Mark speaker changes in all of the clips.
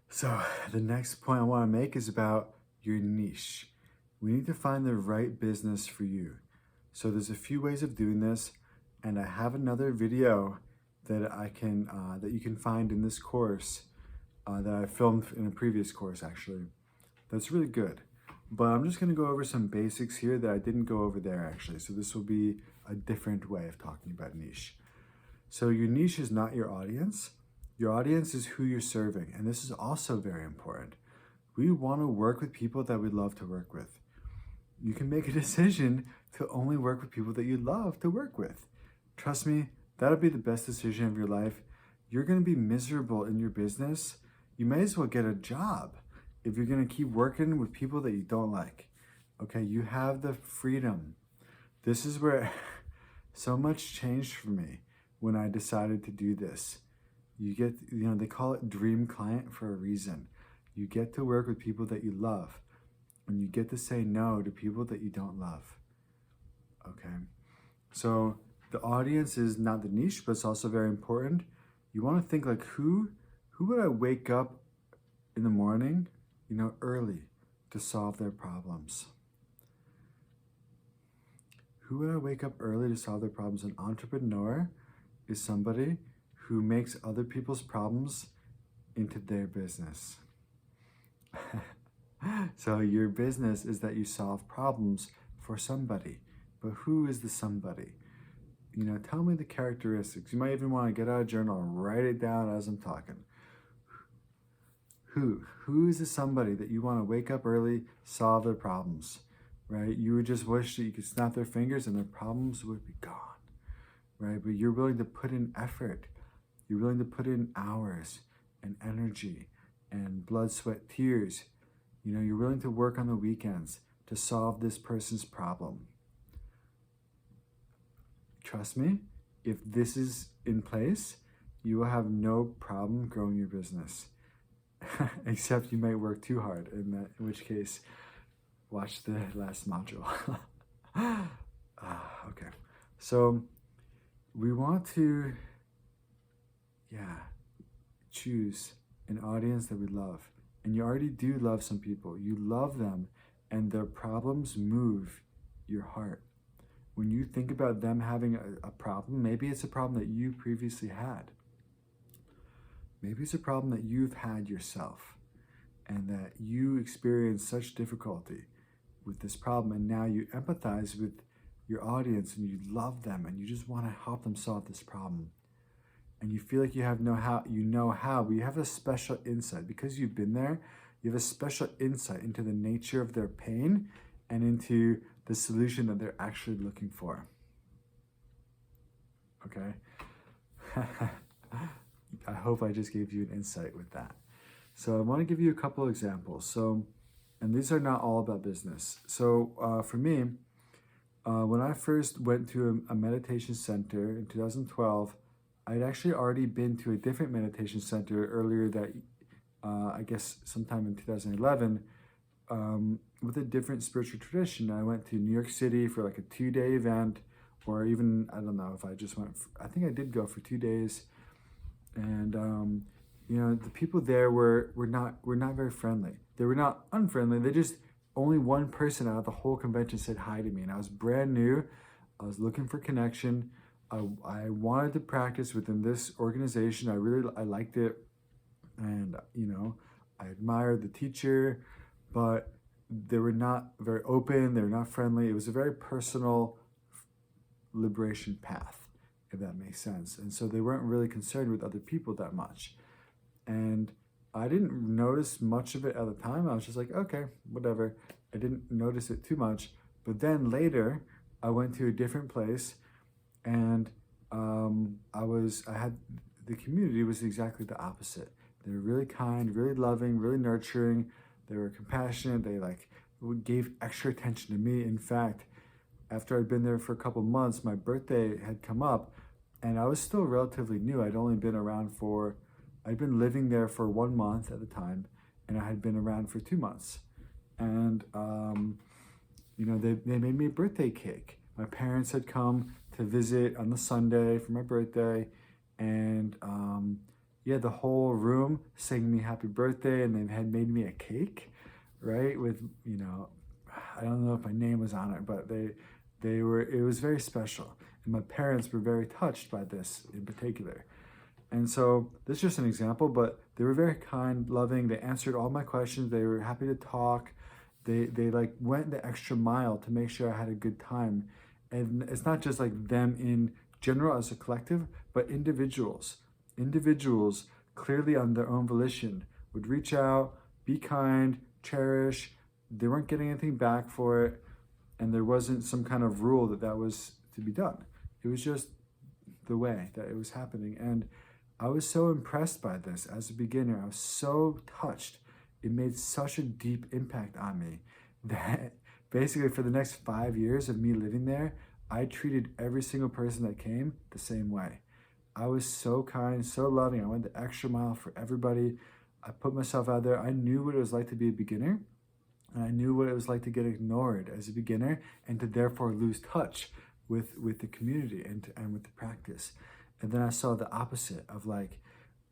Speaker 1: So the next point I want to make is about your niche. We need to find the right business for you. So there's a few ways of doing this, and I have another video that that you can find in this course that I filmed in a previous course actually. That's really good. But I'm just going to go over some basics here that I didn't go over there actually. So this will be a different way of talking about niche. So your niche is not your audience. Your audience is who you're serving. And this is also very important. We want to work with people that we love to work with. You can make a decision to only work with people that you love to work with. Trust me, that'll be the best decision of your life. You're going to be miserable in your business. You may as well get a job if you're going to keep working with people that you don't like. Okay, you have the freedom. This is where so much changed for me when I decided to do this. You get, they call it dream client for a reason. You get to work with people that you love, and you get to say no to people that you don't love. Okay, so the audience is not the niche, but it's also very important. You want to think like, who would I wake up in the morning, early to solve their problems? Who would I wake up early to solve their problems? An entrepreneur is somebody who makes other people's problems into their business. So your business is that you solve problems for somebody. But who is the somebody? Tell me the characteristics. You might even want to get out a journal and write it down as I'm talking. Who is the somebody that you want to wake up early, solve their problems, right? You would just wish that you could snap their fingers and their problems would be gone, right? But you're willing to put in effort. You're willing to put in hours and energy and blood, sweat, tears. You're willing to work on the weekends to solve this person's problem. Trust me, if this is in place, you will have no problem growing your business. Except you might work too hard, in which case, watch the last module. Okay, so we want to, choose an audience that we love. And you already do love some people. You love them, and their problems move your heart. When you think about them having a problem, maybe it's a problem that you previously had. Maybe it's a problem that you've had yourself, and that you experienced such difficulty with this problem, and now you empathize with your audience and you love them and you just want to help them solve this problem. And you feel like you know how, but you have a special insight. Because you've been there, you have a special insight into the nature of their pain and into the solution that they're actually looking for. Okay? I hope I just gave you an insight with that. So I want to give you a couple of examples. And these are not all about business. So for me, when I first went to a meditation center in 2012, I'd actually already been to a different meditation center earlier that, I guess sometime in 2011, with a different spiritual tradition. I went to New York City for like a 2-day event, or even, I don't know if I just went, I think I did go for 2 days. And, the people there were not very friendly. They were not unfriendly. They just, only one person out of the whole convention said hi to me. And I was brand new. I was looking for connection. I wanted to practice within this organization. I liked it. And, I admired the teacher, but they were not very open. They were not friendly. It was a very personal liberation path, if that makes sense. And so they weren't really concerned with other people that much. And I didn't notice much of it at the time. I was just like, okay, whatever. I didn't notice it too much. But then later, I went to a different place, and the community was exactly the opposite. They were really kind, really loving, really nurturing. They were compassionate. They gave extra attention to me. In fact, after I'd been there for a couple months, my birthday had come up, and I was still relatively new. I'd been living there for 1 month at the time, and I had been around for 2 months. And, they made me a birthday cake. My parents had come to visit on the Sunday for my birthday, and the whole room sang me happy birthday, and they had made me a cake, right? With, I don't know if my name was on it, but it was very special. And my parents were very touched by this in particular. And so this is just an example, but they were very kind, loving. They answered all my questions. They were happy to talk. They like went the extra mile to make sure I had a good time. And it's not just like them in general as a collective, but individuals clearly on their own volition would reach out, be kind, cherish. They weren't getting anything back for it. And there wasn't some kind of rule that was to be done. It was just the way that it was happening. And I was so impressed by this as a beginner. I was so touched. It made such a deep impact on me that basically for the next 5 years of me living there, I treated every single person that came the same way. I was so kind, so loving. I went the extra mile for everybody. I put myself out there. I knew what it was like to be a beginner, and I knew what it was like to get ignored as a beginner and to therefore lose touch with the community and with the practice. And then I saw the opposite of like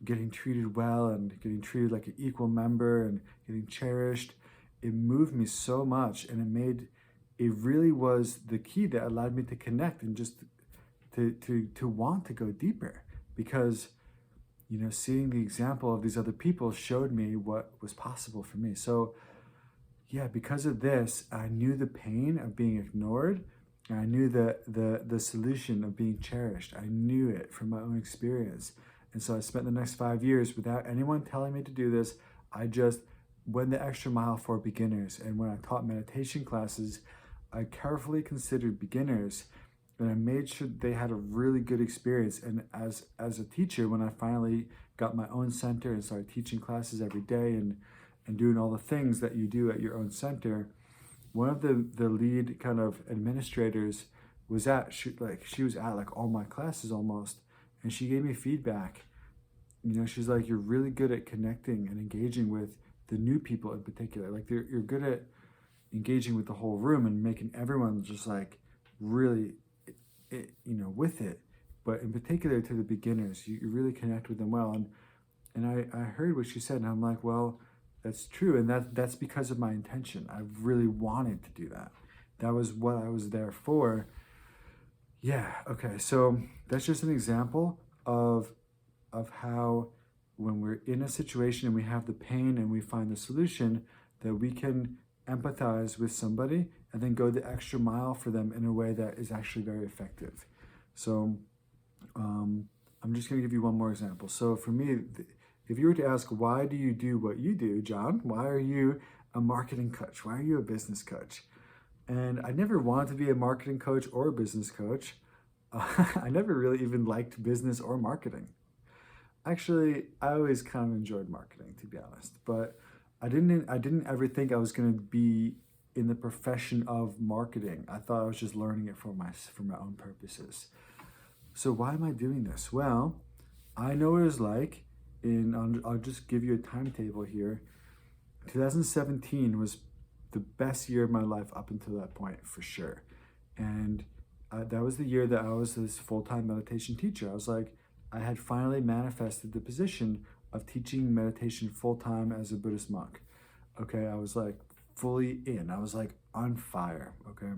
Speaker 1: getting treated well and getting treated like an equal member and getting cherished. It moved me so much, and it really was the key that allowed me to connect and just to want to go deeper, because seeing the example of these other people showed me what was possible for me. So yeah, because of this, I knew the pain of being ignored. I knew the solution of being cherished. I knew it from my own experience. And so I spent the next 5 years without anyone telling me to do this. I just went the extra mile for beginners. And when I taught meditation classes, I carefully considered beginners, and I made sure they had a really good experience. And as a teacher, when I finally got my own center and started teaching classes every day and doing all the things that you do at your own center, one of the lead kind of administrators was she was at like all my classes almost, and she gave me feedback. She's like, you're really good at connecting and engaging with the new people in particular. Like you're good at engaging with the whole room and making everyone just like really, with it. But in particular to the beginners, you really connect with them well. And I heard what she said, and I'm like, well, that's true, and that's because of my intention. I really wanted to do that. That was what I was there for. Yeah, okay, so that's just an example of how when we're in a situation and we have the pain and we find the solution, that we can empathize with somebody and then go the extra mile for them in a way that is actually very effective. So I'm just going to give you one more example. So for me, if you were to ask, why do you do what you do, John? Why are you a marketing coach? Why are you a business coach? And I never wanted to be a marketing coach or a business coach. I never really even liked business or marketing. Actually, I always kind of enjoyed marketing, to be honest. But I didn't ever think I was going to be in the profession of marketing. I thought I was just learning it for my own purposes. So why am I doing this? Well, I know what it was like. I'll just give you a timetable here. 2017 was the best year of my life up until that point, for sure. And that was the year that I was this full-time meditation teacher. I had finally manifested the position of teaching meditation full-time as a Buddhist monk. Okay, I was like fully in. I was like on fire, okay?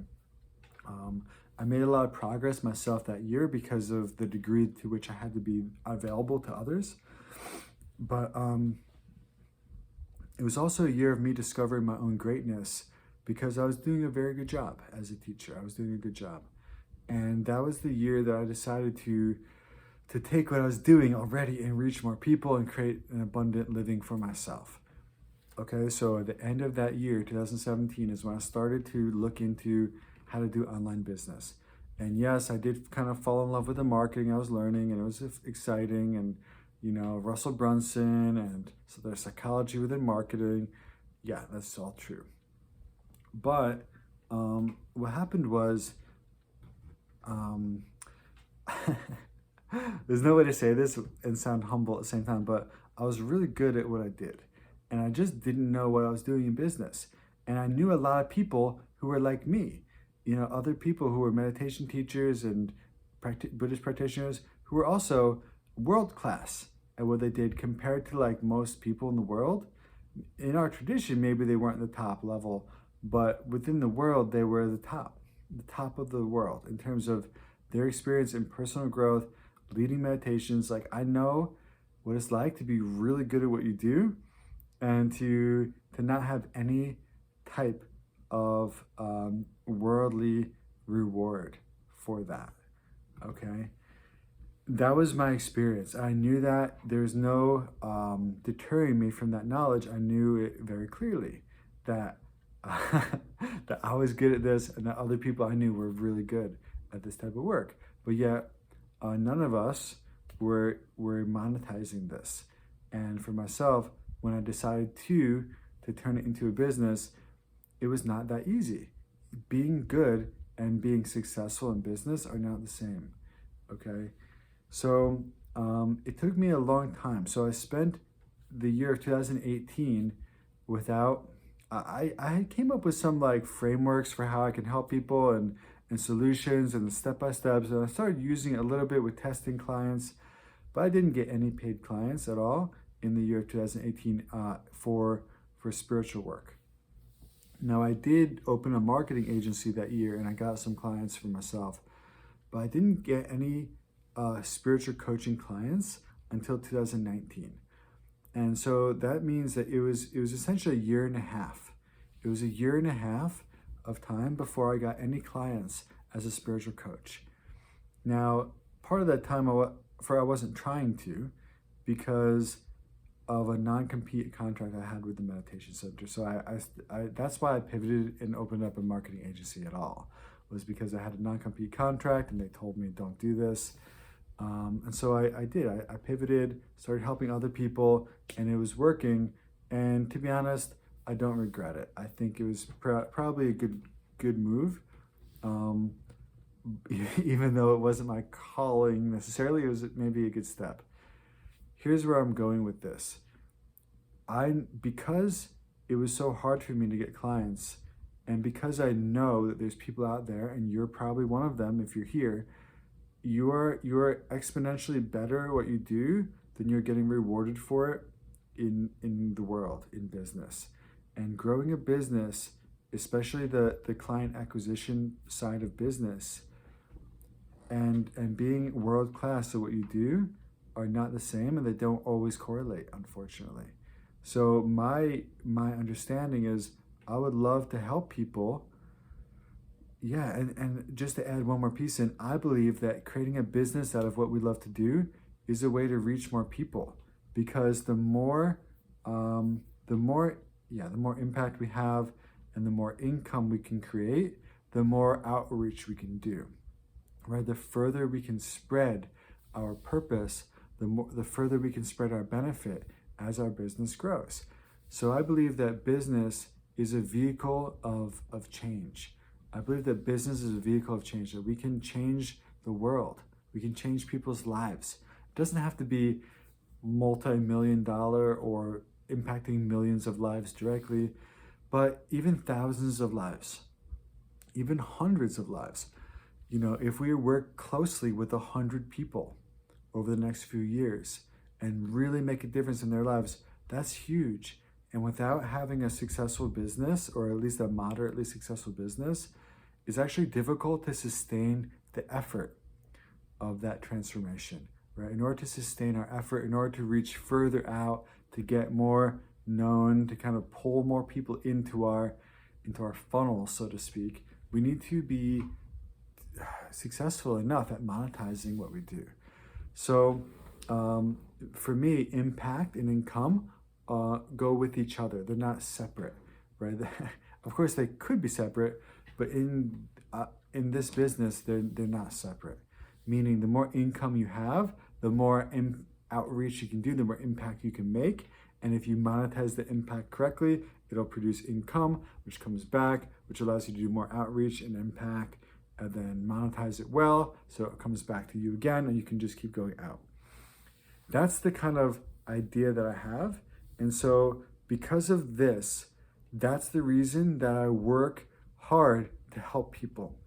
Speaker 1: I made a lot of progress myself that year because of the degree to which I had to be available to others. But it was also a year of me discovering my own greatness, because I was doing a very good job as a teacher. I was doing a good job. And that was the year that I decided to take what I was doing already and reach more people and create an abundant living for myself. Okay, so at the end of that year, 2017, is when I started to look into how to do online business. And yes, I did kind of fall in love with the marketing I was learning, and it was exciting, and Russell Brunson, and so there's psychology within marketing. Yeah, that's all true. But what happened was, there's no way to say this and sound humble at the same time, but I was really good at what I did. And I just didn't know what I was doing in business. And I knew a lot of people who were like me, other people who were meditation teachers and Buddhist practitioners who were also world-class at what they did compared to like most people in the world. In our tradition, maybe they weren't the top level, but within the world, they were the top of the world in terms of their experience in personal growth, leading meditations. Like, I know what it's like to be really good at what you do and to not have any type of worldly reward for that, okay? That was my experience. I knew that there's no deterring me from that knowledge. I knew it very clearly that that I was good at this and that other people I knew were really good at this type of work. But yet, none of us were monetizing this. And for myself, when I decided to turn it into a business, it was not that easy. Being good and being successful in business are not the same, okay? So it took me a long time. So I spent the year of 2018 without, I came up with some like frameworks for how I can help people and solutions and step-by-steps. And I started using it a little bit with testing clients, but I didn't get any paid clients at all in the year of 2018 for spiritual work. Now, I did open a marketing agency that year and I got some clients for myself, but I didn't get any spiritual coaching clients until 2019. And so that means that it was essentially a year and a half. It was a year and a half of time before I got any clients as a spiritual coach. Now, part of that time I wasn't trying to, because of a non-compete contract I had with the meditation center. So I that's why I pivoted and opened up a marketing agency at all, was because I had a non-compete contract and they told me don't do this. And so I did. I pivoted, started helping other people, and it was working. And to be honest, I don't regret it. I think it was probably a good move. Even though it wasn't my calling necessarily, it was maybe a good step. Here's where I'm going with this. Because it was so hard for me to get clients, and because I know that there's people out there, and you're probably one of them if you're here, you're exponentially better at what you do than you're getting rewarded for it in the world, in business. And growing a business, especially the client acquisition side of business, and being world-class at what you do are not the same, and they don't always correlate, unfortunately. So my understanding is I would love to help people. Yeah, and just to add one more piece in, I believe that creating a business out of what we love to do is a way to reach more people, because the more impact we have and the more income we can create, the more outreach we can do, right? The further we can spread our purpose, the further we can spread our benefit as our business grows. So I believe that business is a vehicle of change. I believe that business is a vehicle of change, that we can change the world. We can change people's lives. It doesn't have to be multi-million-dollar or impacting millions of lives directly, but even thousands of lives, even hundreds of lives. You know, if we work closely with 100 people over the next few years and really make a difference in their lives, that's huge. And without having a successful business, or at least a moderately successful business, it's actually difficult to sustain the effort of that transformation, right? In order to sustain our effort, in order to reach further out, to get more known, to kind of pull more people into our funnel, so to speak, we need to be successful enough at monetizing what we do. So for me, impact and income go with each other. They're not separate, right? Of course, they could be separate, but in this business, they're not separate. Meaning, the more income you have, the more outreach you can do, the more impact you can make. And if you monetize the impact correctly, it'll produce income, which comes back, which allows you to do more outreach and impact, and then monetize it well, so it comes back to you again, and you can just keep going out. That's the kind of idea that I have. And so because of this, that's the reason that I work hard to help people.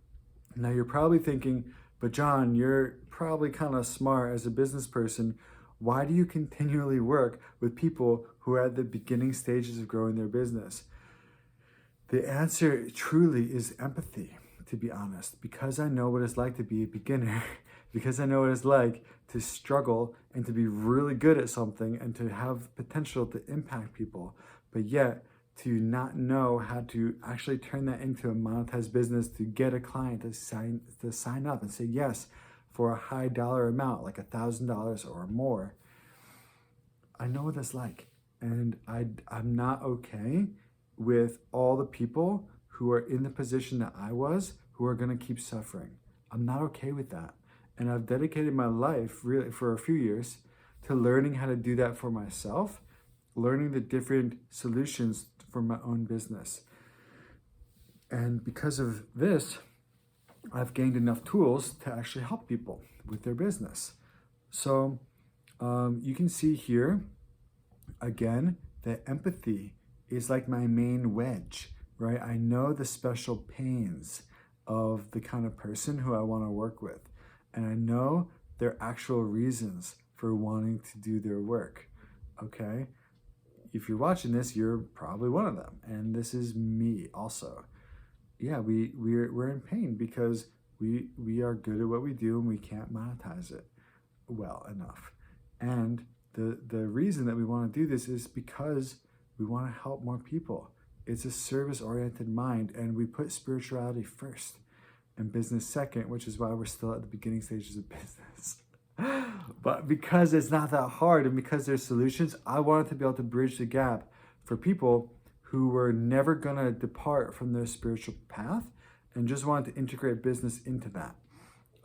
Speaker 1: Now you're probably thinking, but John, you're probably kind of smart as a business person. Why do you continually work with people who are at the beginning stages of growing their business? The answer truly is empathy, to be honest, because I know what it's like to be a beginner, because I know what it's like to struggle and to be really good at something and to have potential to impact people, but yet to not know how to actually turn that into a monetized business, to get a client to sign up and say yes for a high dollar amount, like $1,000 or more. I know what that's like. And I'm not okay with all the people who are in the position that I was, who are going to keep suffering. I'm not okay with that. And I've dedicated my life really for a few years to learning how to do that for myself, learning the different solutions for my own business. And because of this, I've gained enough tools to actually help people with their business. So you can see here, again, that empathy is like my main wedge, right? I know the special pains of the kind of person who I want to work with. And I know their actual reasons for wanting to do their work, okay? If you're watching this, you're probably one of them. And this is me also. Yeah, we're in pain because we are good at what we do and we can't monetize it well enough. And the reason that we want to do this is because we want to help more people. It's a service-oriented mind, and we put spirituality first and business second, which is why we're still at the beginning stages of business. But because it's not that hard and because there's solutions, I wanted to be able to bridge the gap for people who were never going to depart from their spiritual path and just wanted to integrate business into that.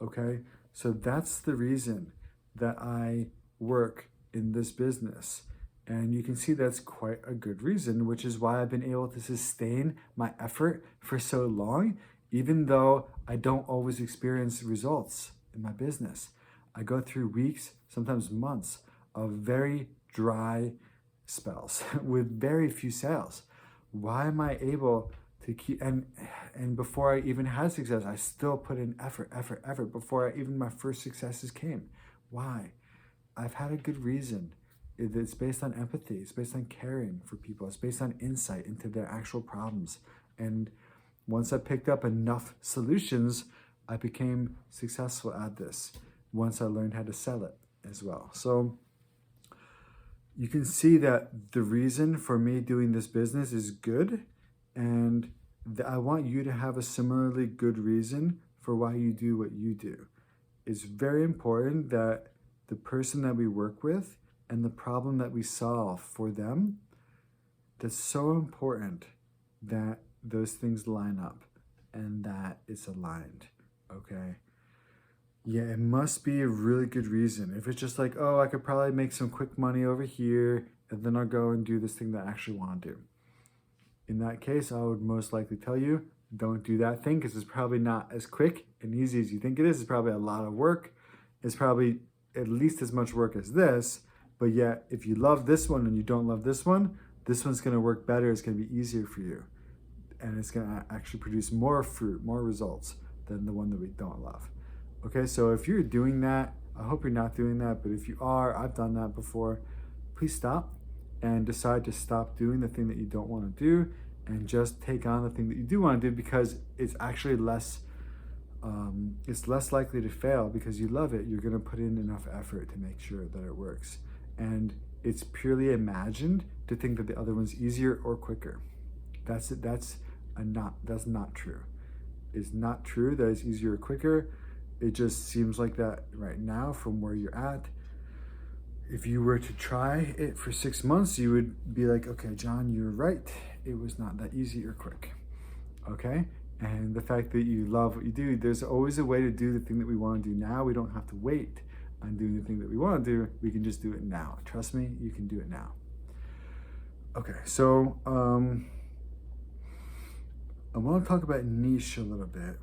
Speaker 1: Okay? So that's the reason that I work in this business. And you can see that's quite a good reason, which is why I've been able to sustain my effort for so long, even though I don't always experience results in my business. I go through weeks, sometimes months, of very dry spells with very few sales. Why am I able to keep, and before I even had success, I still put in effort before even my first successes came. Why? I've had a good reason. It's based on empathy. It's based on caring for people. It's based on insight into their actual problems. And once I picked up enough solutions, I became successful at this. Once I learned how to sell it as well. So you can see that the reason for me doing this business is good. And I want you to have a similarly good reason for why you do what you do. It's very important that the person that we work with and the problem that we solve for them, that's so important that those things line up and that it's aligned, okay? Yeah, it must be a really good reason. If it's just like, oh, I could probably make some quick money over here and then I'll go and do this thing that I actually want to do. In that case, I would most likely tell you, don't do that thing because it's probably not as quick and easy as you think it is. It's probably a lot of work. It's probably at least as much work as this. But yet, if you love this one and you don't love this one's going to work better. It's going to be easier for you. And it's going to actually produce more fruit, more results than the one that we don't love. Okay, so if you're doing that, I hope you're not doing that. But if you are, I've done that before, please stop and decide to stop doing the thing that you don't want to do and just take on the thing that you do want to do, because it's actually less likely to fail because you love it. You're going to put in enough effort to make sure that it works. And it's purely imagined to think that the other one's easier or quicker. That's not true. It's not true that it's easier or quicker. It just seems like that right now from where you're at. If you were to try it for 6 months, you would be like, okay, John, you're right. It was not that easy or quick, okay? And the fact that you love what you do, there's always a way to do the thing that we want to do now. We don't have to wait on doing the thing that we want to do. We can just do it now. Trust me, you can do it now. Okay, so I want to talk about niche a little bit.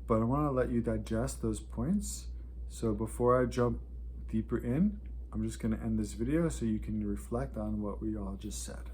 Speaker 1: But I want to let you digest those points. So before I jump deeper in, I'm just going to end this video so you can reflect on what we all just said.